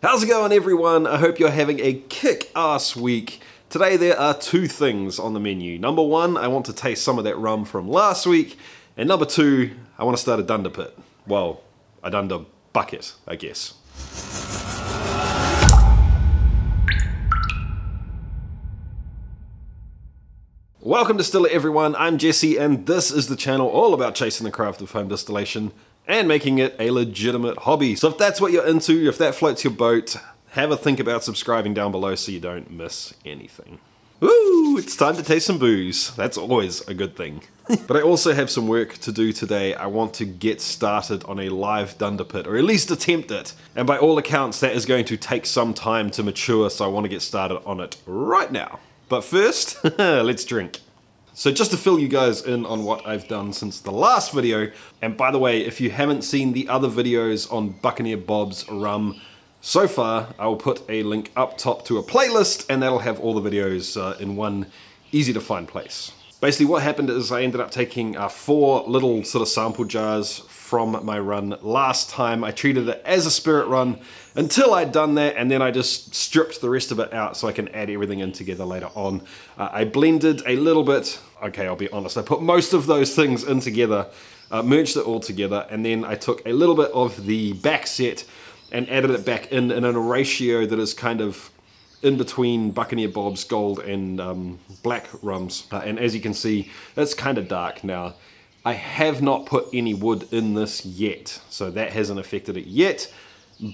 How's it going, everyone? I hope you're having a kick-ass week. Today there are two things on the menu. Number one, I want to taste some of that rum from last week. And number two, I want to start a Dunder pit. Well, a Dunder bucket, I guess. Welcome to Distiller, everyone. I'm Jesse, and this is the channel all about chasing the craft of home distillation and making it a legitimate hobby. So if that's what you're into, if that floats your boat, have a think about subscribing down below so you don't miss anything. Woo! It's time to taste some booze. That's always a good thing. But I also have some work to do today. I want to get started on a live Dunder pit, or at least attempt it. And by all accounts, that is going to take some time to mature, so I want to get started on it right now. But first, let's drink. So just to fill you guys in on what I've done since the last video, and by the way, if you haven't seen the other videos on Buccaneer Bob's rum so far, I will put a link up top to a playlist, and that'll have all the videos in one easy to find place. Basically what happened is I ended up taking 4 little sort of sample jars from my run last time. I treated it as a spirit run until I'd done that, and then I just stripped the rest of it out so I can add everything in together later on. I blended a little bit, okay, I'll be honest, I put most of those things in together, merged it all together, and then I took a little bit of the backseat and added it back in a ratio that is kind of in between Buccaneer Bob's gold and black rums. And as you can see, it's kind of dark now. I have not put any wood in this yet, so that hasn't affected it yet,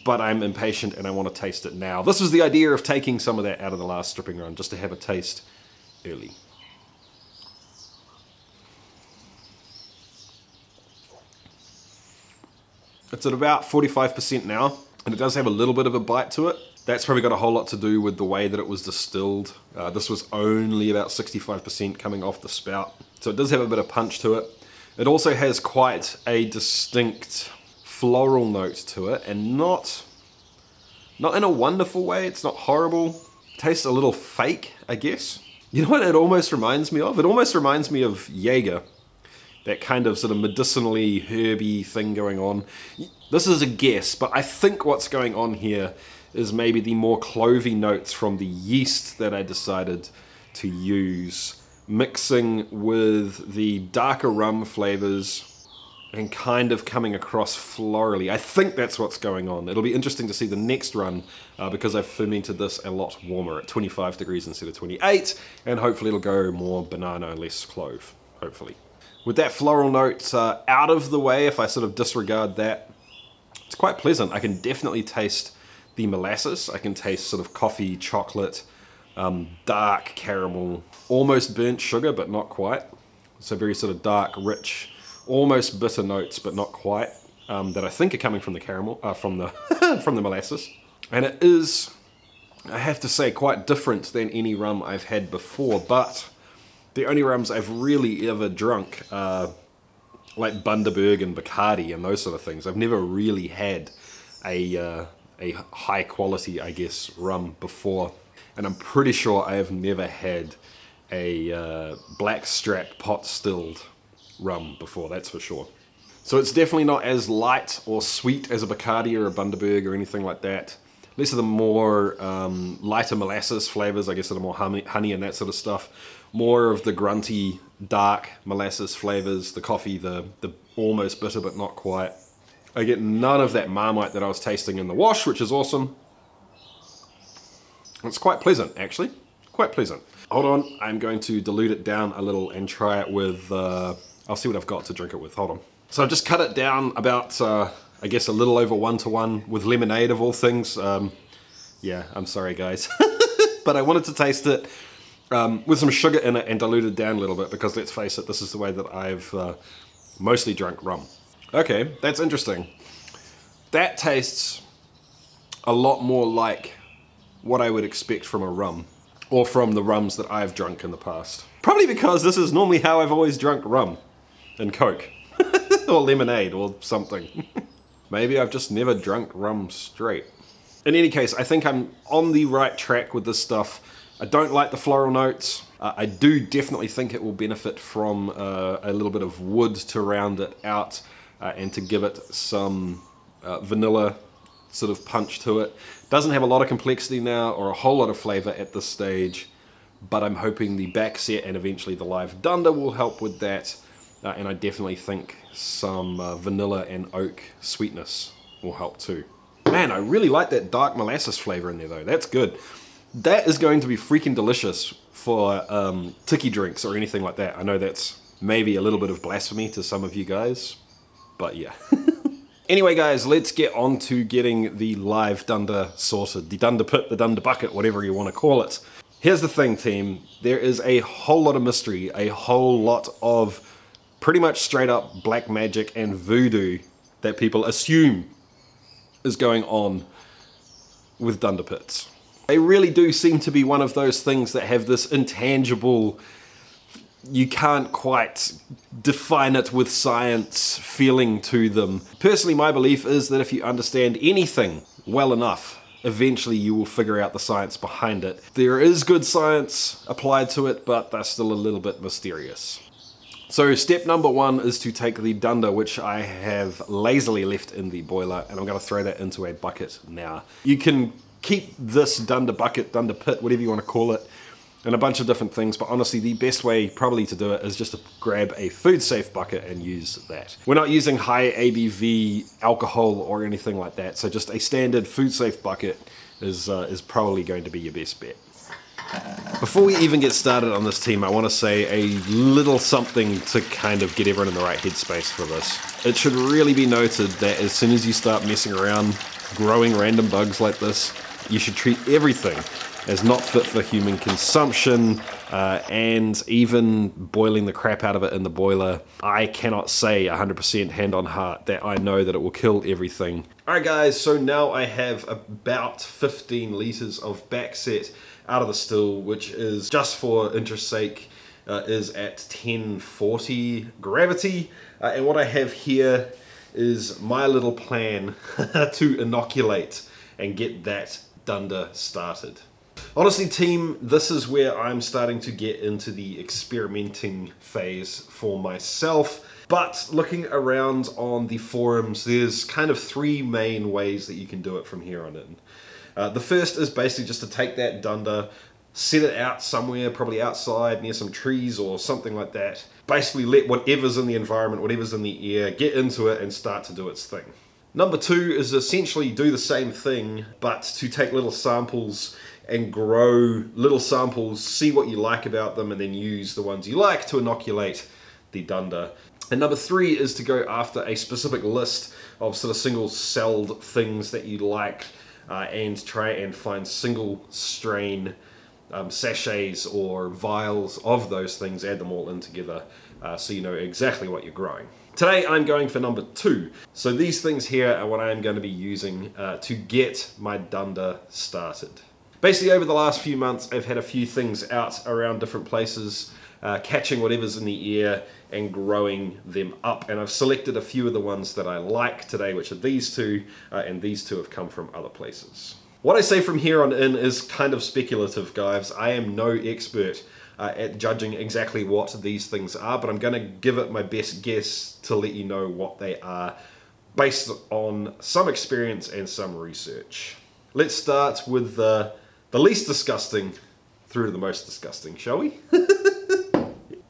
but I'm impatient and I want to taste it now. This was the idea of taking some of that out of the last stripping run, just to have a taste early. It's at about 45% now, and it does have a little bit of a bite to it. That's probably got a whole lot to do with the way that it was distilled. This was only about 65% coming off the spout, so it does have a bit of punch to it. It also has quite a distinct floral note to it, and not in a wonderful way. It's not horrible. It tastes a little fake, I guess. You know what it almost reminds me of? It almost reminds me of Jaeger. That kind of sort of medicinally herby thing going on. This is a guess, but I think what's going on here is maybe the more clovey notes from the yeast that I decided to use, mixing with the darker rum flavors and kind of coming across florally. I think that's what's going on. It'll be interesting to see the next run because I've fermented this a lot warmer at 25 degrees instead of 28, and hopefully it'll go more banana and less clove, hopefully. With that floral note out of the way, if I sort of disregard that, it's quite pleasant. I can definitely taste the molasses. I can taste sort of coffee, chocolate, dark caramel, almost burnt sugar, but not quite. So very sort of dark, rich, almost bitter notes, but not quite, that I think are coming from the caramel, from the from the molasses. And it is, I have to say, quite different than any rum I've had before, but the only rums I've really ever drunk are like Bundaberg and Bacardi and those sort of things. I've never really had a high quality, I guess, rum before. And I'm pretty sure I have never had a blackstrap pot stilled rum before, that's for sure. So it's definitely not as light or sweet as a Bacardi or a Bundaberg or anything like that. Less of the more lighter molasses flavors, I guess, that are more honey and that sort of stuff. More of the grunty, dark molasses flavors, the coffee, the almost bitter but not quite. I get none of that Marmite that I was tasting in the wash, which is awesome. It's quite pleasant, actually. Quite pleasant. Hold on, I'm going to dilute it down a little and try it with, I'll see what I've got to drink it with, hold on. So I've just cut it down about, I guess, a little over 1-to-1 with lemonade of all things. Yeah, I'm sorry guys. But I wanted to taste it with some sugar in it and dilute it down a little bit, because let's face it, this is the way that I've mostly drunk rum. Okay, that's interesting. That tastes a lot more like what I would expect from a rum, or from the rums that I've drunk in the past. Probably because this is normally how I've always drunk rum and Coke, or lemonade, or something. Maybe I've just never drunk rum straight. In any case, I think I'm on the right track with this stuff. I don't like the floral notes. I do definitely think it will benefit from a little bit of wood to round it out and to give it some vanilla sort of punch to it. Doesn't have a lot of complexity now or a whole lot of flavor at this stage, but I'm hoping the backseat and eventually the live Dunder will help with that. And I definitely think some vanilla and oak sweetness will help too. Man, I really like that dark molasses flavor in there though. That's good. That is going to be freaking delicious for tiki drinks or anything like that. I know that's maybe a little bit of blasphemy to some of you guys, but yeah. Anyway guys, let's get on to getting the live Dunder sorted. The Dunder pit, the Dunder bucket, whatever you want to call it. Here's the thing, team. There is a whole lot of mystery, a whole lot of pretty much straight up black magic and voodoo that people assume is going on with Dunderpits. They really do seem to be one of those things that have this intangible, you can't quite define it with science feeling to them. Personally, my belief is that if you understand anything well enough, eventually you will figure out the science behind it. There is good science applied to it, but they're still a little bit mysterious. So step number one is to take the Dunder, which I have lazily left in the boiler, and I'm going to throw that into a bucket now. You can keep this Dunder bucket, Dunder pit, whatever you want to call it, and a bunch of different things, but honestly the best way probably to do it is just to grab a food safe bucket and use that. We're not using high ABV alcohol or anything like that, so just a standard food safe bucket is probably going to be your best bet. Before we even get started on this team, I want to say a little something to kind of get everyone in the right headspace for this. It should really be noted that as soon as you start messing around growing random bugs like this, you should treat everything as not fit for human consumption, and even boiling the crap out of it in the boiler, I cannot say 100% hand on heart that I know that it will kill everything. Alright guys, so now I have about 15 litres of backseat out of the still, which is, just for interest's sake, is at 1040 gravity, and what I have here is my little plan to inoculate and get that Dunder started. Honestly team, this is where I'm starting to get into the experimenting phase for myself, but looking around on the forums, there's kind of three main ways that you can do it from here on in. The first is basically just to take that Dunder, set it out somewhere, probably outside near some trees or something like that. Basically let whatever's in the environment, whatever's in the air, get into it and start to do its thing. Number two is essentially do the same thing, but to take little samples and grow little samples, see what you like about them, and then use the ones you like to inoculate the Dunder. And number three is to go after a specific list of sort of single-celled things that you like, and try and find single strain sachets or vials of those things, add them all in together so you know exactly what you're growing. Today I'm going for number two. So these things here are what I am going to be using to get my Dunder started. Basically over the last few months I've had a few things out around different places, catching whatever's in the air and growing them up, and I've selected a few of the ones that I like today, which are these two, and these two have come from other places. What I say from here on in is kind of speculative, guys. I am no expert at judging exactly what these things are, but I'm going to give it my best guess to let you know what they are based on some experience and some research. Let's start with the least disgusting through to the most disgusting, shall we?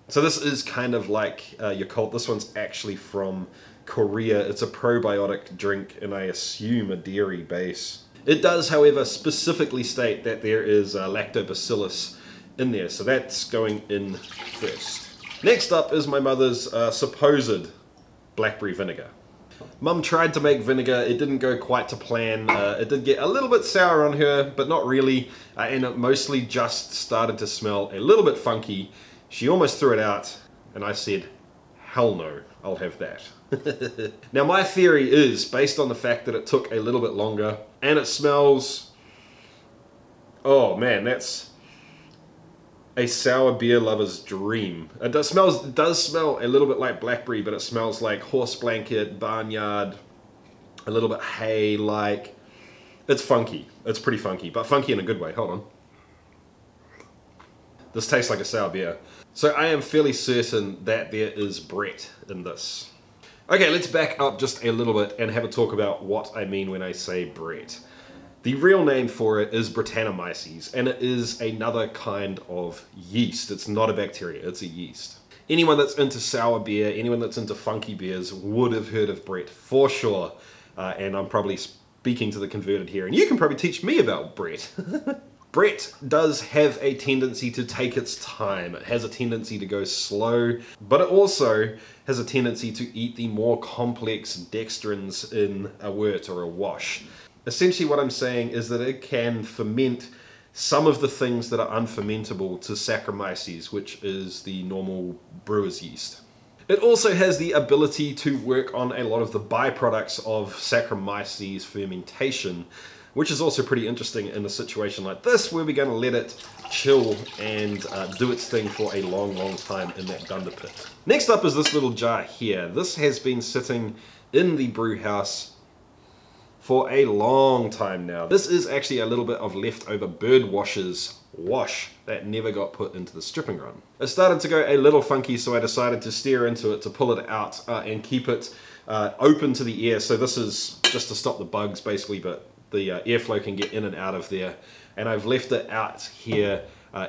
So this is kind of like your Colt. This one's actually from Korea. It's a probiotic drink, and I assume a dairy base. It does, however, specifically state that there is Lactobacillus in there, so that's going in first. Next up is my mother's supposed blackberry vinegar. Mum tried to make vinegar, it didn't go quite to plan. It did get a little bit sour on her, but not really, and it mostly just started to smell a little bit funky. She almost threw it out, and I said, hell no, I'll have that. Now my theory is, based on the fact that it took a little bit longer, and it smells, oh man, that's a sour beer lover's dream. It does smell a little bit like blackberry, but it smells like horse blanket, barnyard, a little bit hay-like. It's funky. It's pretty funky, but funky in a good way. Hold on. This tastes like a sour beer. So I am fairly certain that there is Brett in this. Okay, let's back up just a little bit and have a talk about what I mean when I say Brett. The real name for it is Brettanomyces, and it is another kind of yeast. It's not a bacteria, it's a yeast. Anyone that's into sour beer, anyone that's into funky beers would have heard of Brett for sure. And I'm probably speaking to the converted here, and you can probably teach me about Brett. Brett does have a tendency to take its time. It has a tendency to go slow, but it also has a tendency to eat the more complex dextrins in a wort or a wash. Essentially what I'm saying is that it can ferment some of the things that are unfermentable to Saccharomyces, which is the normal brewer's yeast. It also has the ability to work on a lot of the byproducts of Saccharomyces fermentation, which is also pretty interesting in a situation like this, where we're going to let it chill and do its thing for a long time in that Dunder pit. Next up is this little jar here. This has been sitting in the brew house for a long time now. This is actually a little bit of leftover bird washer's wash that never got put into the stripping run. It started to go a little funky, so I decided to steer into it to pull it out and keep it open to the air. So this is just to stop the bugs basically, but the airflow can get in and out of there. And I've left it out here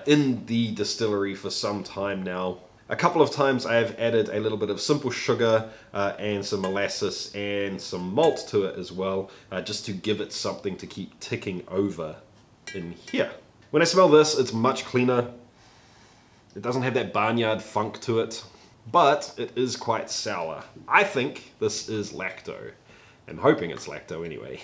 in the distillery for some time now. A couple of times I have added a little bit of simple sugar and some molasses and some malt to it as well, just to give it something to keep ticking over in here. When I smell this, it's much cleaner. It doesn't have that barnyard funk to it, but it is quite sour. I think this is Lacto. I'm hoping it's Lacto anyway.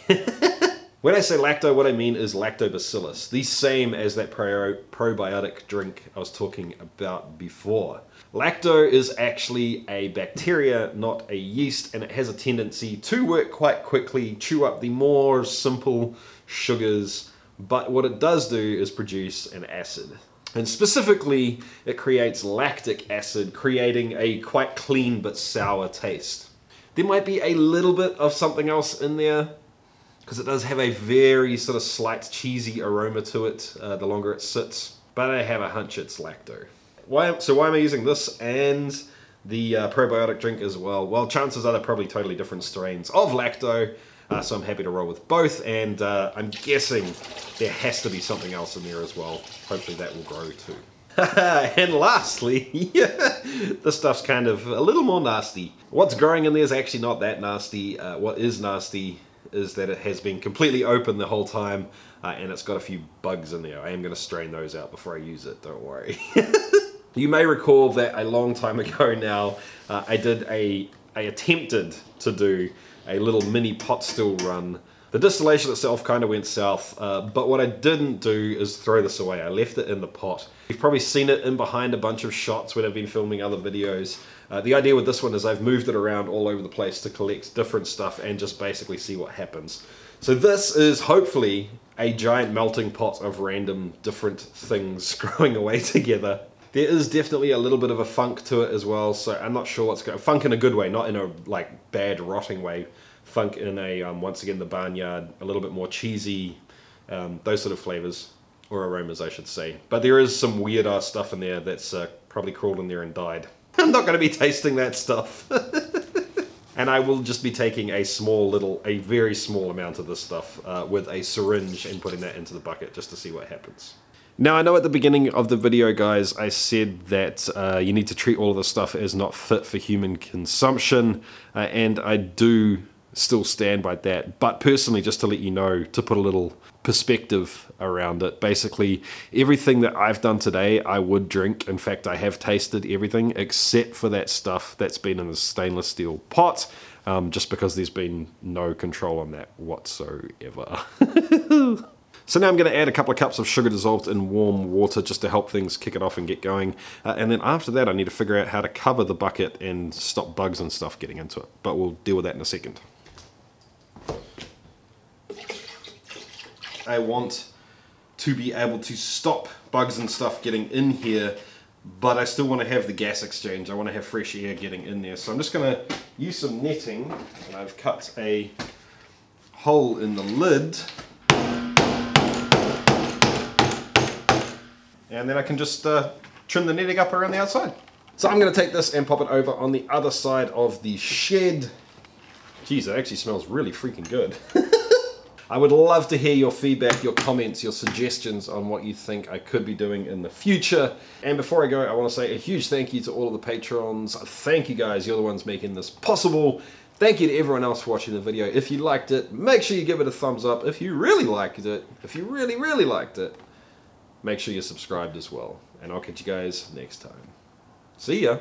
When I say Lacto, what I mean is Lactobacillus, the same as that probiotic drink I was talking about before. Lacto is actually a bacteria, not a yeast, and it has a tendency to work quite quickly, chew up the more simple sugars, but what it does do is produce an acid. And specifically, it creates lactic acid, creating a quite clean but sour taste. There might be a little bit of something else in there, because it does have a very sort of slight cheesy aroma to it the longer it sits, but I have a hunch it's Lacto. So why am I using this and the probiotic drink as well? Well, chances are they're probably totally different strains of Lacto, so I'm happy to roll with both, and I'm guessing there has to be something else in there as well. Hopefully that will grow too. And lastly, this stuff's kind of a little more nasty. What's growing in there is actually not that nasty. What is nasty is that it has been completely open the whole time and it's got a few bugs in there. I am going to strain those out before I use it, don't worry. You may recall that a long time ago now I attempted to do a little mini pot still run. The distillation itself kind of went south, but what I didn't do is throw this away. I left it in the pot. You've probably seen it in behind a bunch of shots when I've been filming other videos. The idea with this one is I've moved it around all over the place to collect different stuff and just basically see what happens. So this is hopefully a giant melting pot of random different things growing away together. There is definitely a little bit of a funk to it as well, so I'm not sure what's going on. Funk in a good way, not in a like bad rotting way. Funk in a, once again, the barnyard, a little bit more cheesy, those sort of flavors, or aromas I should say. But there is some weird ass stuff in there that's probably crawled in there and died. I'm not going to be tasting that stuff. And I will just be taking a very small amount of this stuff with a syringe and putting that into the bucket just to see what happens. Now, I know at the beginning of the video, guys, I said that you need to treat all of this stuff as not fit for human consumption, and I do still stand by that. But personally, just to let you know, to put a little perspective around it, basically everything that I've done today I would drink. In fact, I have tasted everything except for that stuff that's been in the stainless steel pot, just because there's been no control on that whatsoever. So now I'm going to add a couple of cups of sugar dissolved in warm water just to help things kick it off and get going. And then after that I need to figure out how to cover the bucket and stop bugs and stuff getting into it. But we'll deal with that in a second. I want to be able to stop bugs and stuff getting in here, but I still want to have the gas exchange. I want to have fresh air getting in there. So I'm just going to use some netting, and I've cut a hole in the lid. And then I can just trim the netting up around the outside. So I'm going to take this and pop it over on the other side of the shed. Geez, it actually smells really freaking good. I would love to hear your feedback, your comments, your suggestions on what you think I could be doing in the future. And before I go, I want to say a huge thank you to all of the patrons. Thank you guys, you're the ones making this possible. Thank you to everyone else for watching the video. If you liked it, make sure you give it a thumbs up. If you really liked it, if you really, really liked it, make sure you're subscribed as well. And I'll catch you guys next time. See ya.